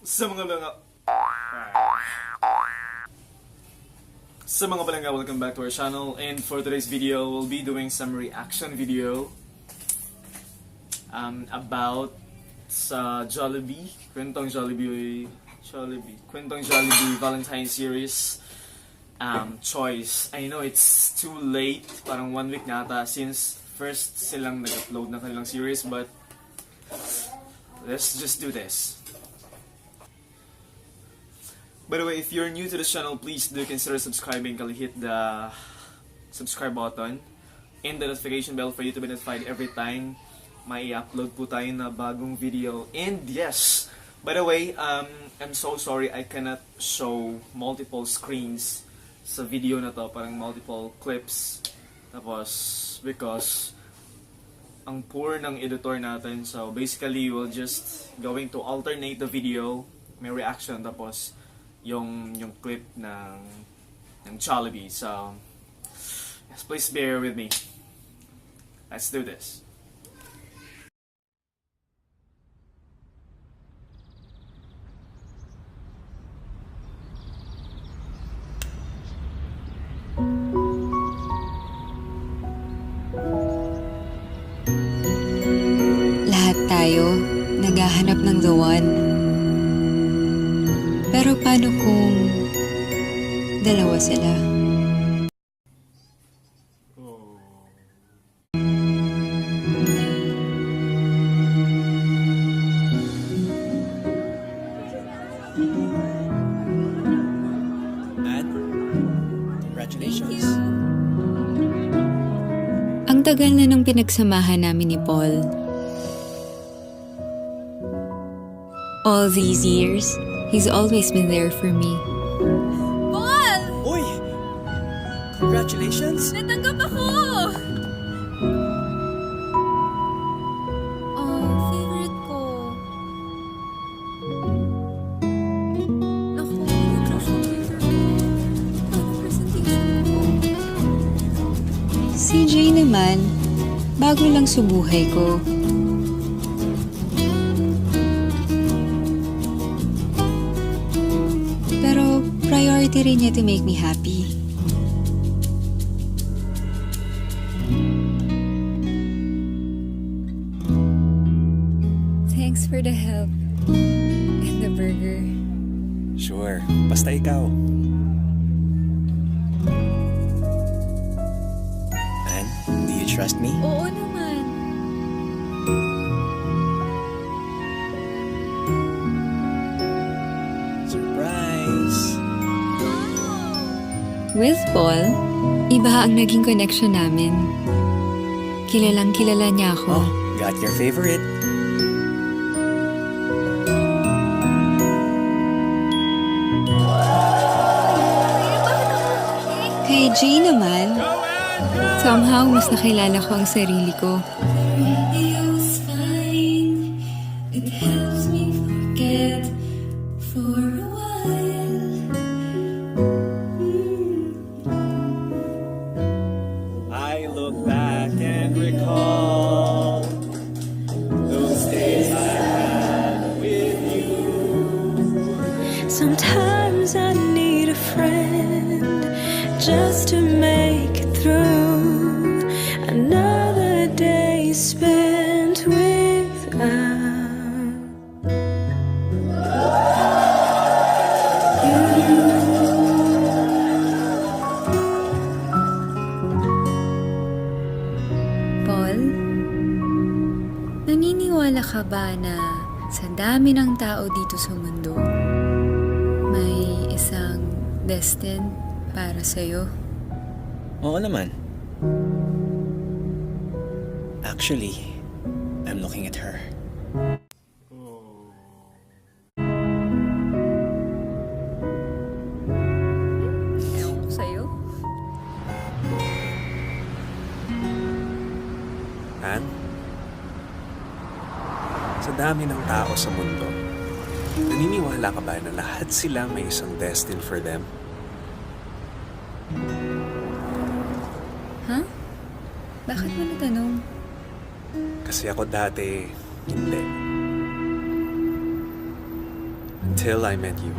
Sa mga balanga, welcome back to our channel. And for today's video, we'll be doing some reaction video about sa Jollibee, Kwentong Jollibee, Valentine series choice. I know it's too late, parang 1 week na ata since first silang nag-upload ng kanilang series, but let's just do this. By the way, if you're new to this channel, please do consider subscribing. Hit the subscribe button and the notification bell for you to be notified every time may upload po tayo na bagong video. And yes, by the way, I'm so sorry I cannot show multiple screens sa video na to, parang multiple clips. Tapos, because ang poor ng editor natin, so basically we'll just going to alternate the video, may reaction, tapos yung clip ng Jollibee. So, yes, please bear with me. Let's do this. Lahat tayo naghahanap ng the one. Pero paano kung dalawa sila? Congratulations. Ang tagal na nung pinagsamahan namin ni Paul. All these years, he's always been there for me. Paul! Uy! Congratulations! Natanggap ako! Oh, favorite ko. Naku, paano presentation ko? Si Jay naman, bago lang sa buhay ko. Pero priority rin niya to make me happy. Thanks for the help and the burger. Sure, basta ikaw. Ann, do you trust me? Oo naman. Surprise! With Paul, iba ang naging connection namin. Kilalang kilala niya ako. Oh, got your favorite. Kay Jay naman, somehow mas nakilala ko ang sarili ko. I look back and recall those days I had with you. Sometimes I need a friend just to make it through another day spent without Paul, naniniwala ka ba na sa dami ng tao dito sa mundo, may isang destined para sa'yo? Oo naman. Actually, I'm looking at her. Ewan ko sa'yo. Ann, sa dami ng tao sa mundo, naniniwala ka ba na lahat sila may isang destined for them? Ha? Bakit mo natanong? Kasi ako dati, hindi. Until I met you.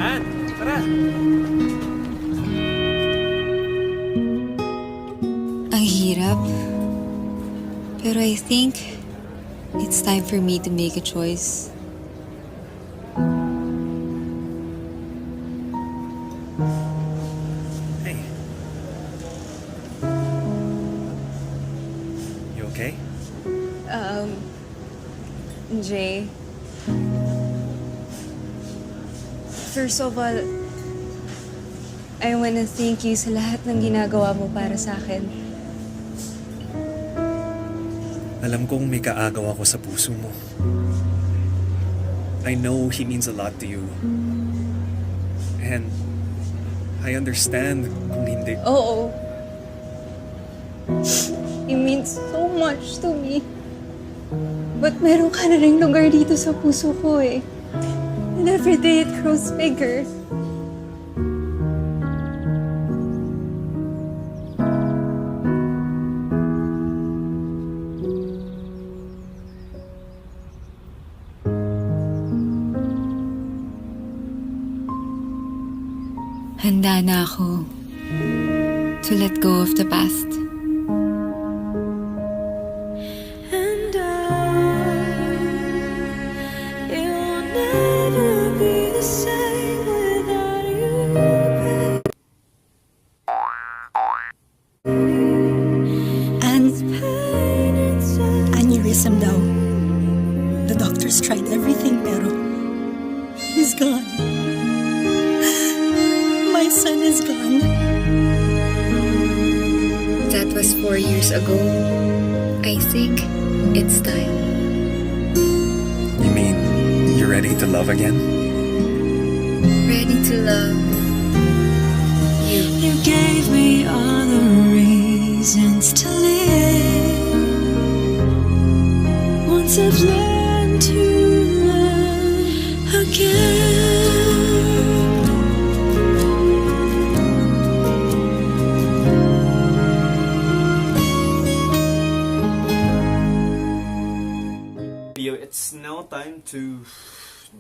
Ann, tara! Ang hirap. Pero I think it's time for me to make a choice. Hey. You okay? Jay. First of all, I wanna thank you sa lahat ng ginagawa mo para sa akin. Alam kong may kaagaw ako sa puso mo. I know he means a lot to you. And I understand kung hindi. Oo. It means so much to me. But meron ka na rin lugar dito sa puso ko eh. And every day it grows bigger. Handa na ako to let go of the past. And it will never be the same without you, babe. And Pain inside. aneurysm daw. The doctors tried everything pero he's gone. My son is gone. That was 4 years ago. I think it's time. You mean you're ready to love again? Ready to love you. You gave me all the reasons to live. Once I've learned to love again. It's now time to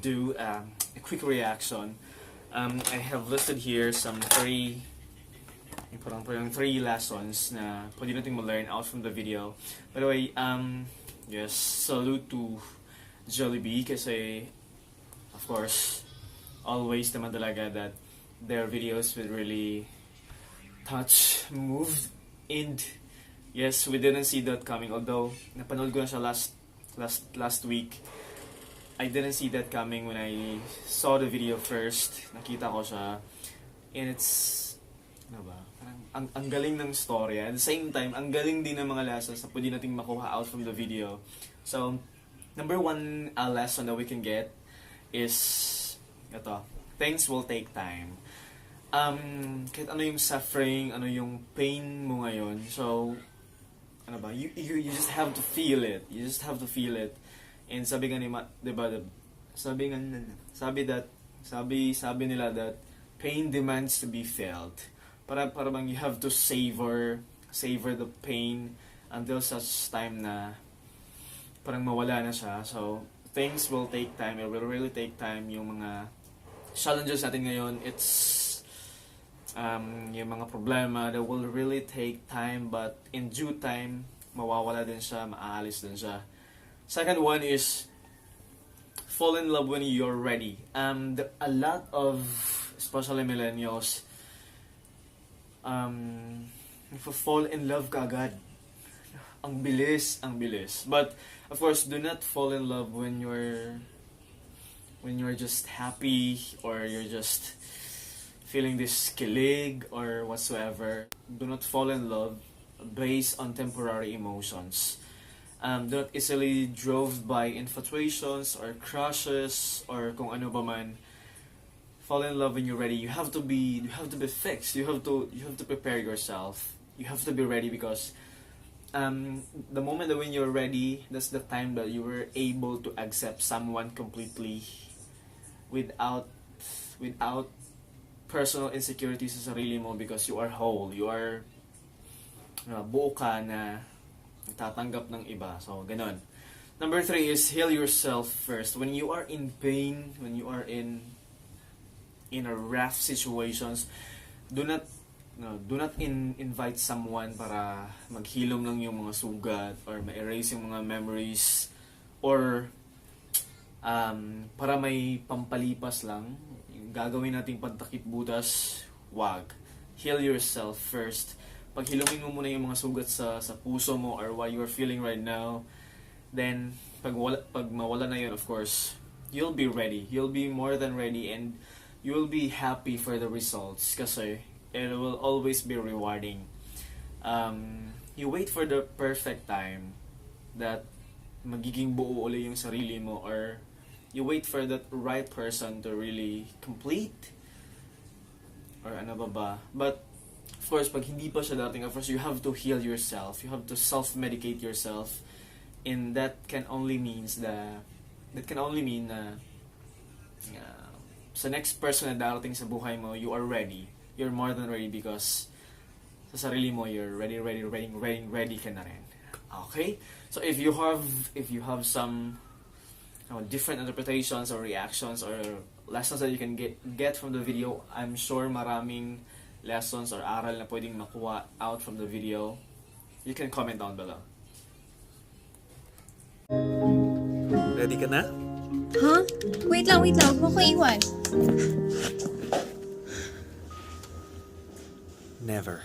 do a quick reaction. I have listed here some three lessons na pwede natin ma-learn out from the video. By the way, yes, salute to Jollibee kasi, of course, always naman talaga that their videos will really touch, move, and yes, we didn't see that coming. Although, napanood ko na siya last week. I didn't see that coming when I saw the video first. Nakita ko siya. And it's, ano ba? Parang, ang galing ng story. At the same time, ang galing din ng mga lessons na pwede nating makuha out from the video. So, number one lesson that we can get is, ito, things will take time. Kahit ano yung suffering, ano yung pain mo ngayon. So, ano ba, you just have to feel it. You just have to feel it. And sabi nga ni diba, sabi nila that pain demands to be felt. Para bang you have to savor the pain until such time na parang mawala na siya. So, things will take time. It will really take time. Yung mga challenges natin ngayon, it's yung mga problema that will really take time, but in due time mawawala din siya, maaalis din siya. Second one is fall in love when you're ready. A lot of, especially millennials, fall in love kaagad. Ang bilis. But of course, do not fall in love when you're just happy or you're just feeling this kilig or whatsoever. Do not fall in love based on temporary emotions. Do not easily drove by infatuations or crushes or kung ano ba man. Fall in love when you're ready. You have to be fixed. You have to prepare yourself. You have to be ready because the moment that when you're ready, that's the time that you were able to accept someone completely without personal insecurities sa sarili mo because you are whole. You are buo ka na tatanggap ng iba. So, ganon. Number 3 is heal yourself first. When you are in pain, when you are in a rough situations, do not invite someone para maghilom lang yung mga sugat or ma-erase yung mga memories or para may pampalipas lang yung gagawin nating pagtakip butas. Wag. Heal yourself first. Paghilumin mo muna yung mga sugat sa puso mo or what you're feeling right now, then pag mawala na yun, of course, you'll be ready. You'll be more than ready and you'll be happy for the results kasi it will always be rewarding. You wait for the perfect time that magiging buo uli yung sarili mo, or you wait for that right person to really complete or ano ba. But of course, pag hindi pa siya dating, of course, you have to heal yourself. You have to self-medicate yourself. And that can only mean na sa next person na darating sa buhay mo, you are ready. You're more than ready because sa sarili mo, you're ready ka na rin. Okay? So if you have some different interpretations or reactions or lessons that you can get from the video, I'm sure maraming lessons or aral na pwedeng makuha out from the video. You can comment down below. Ready ka na? Huh? Wait lang. Huwag mo ko iwan. Never.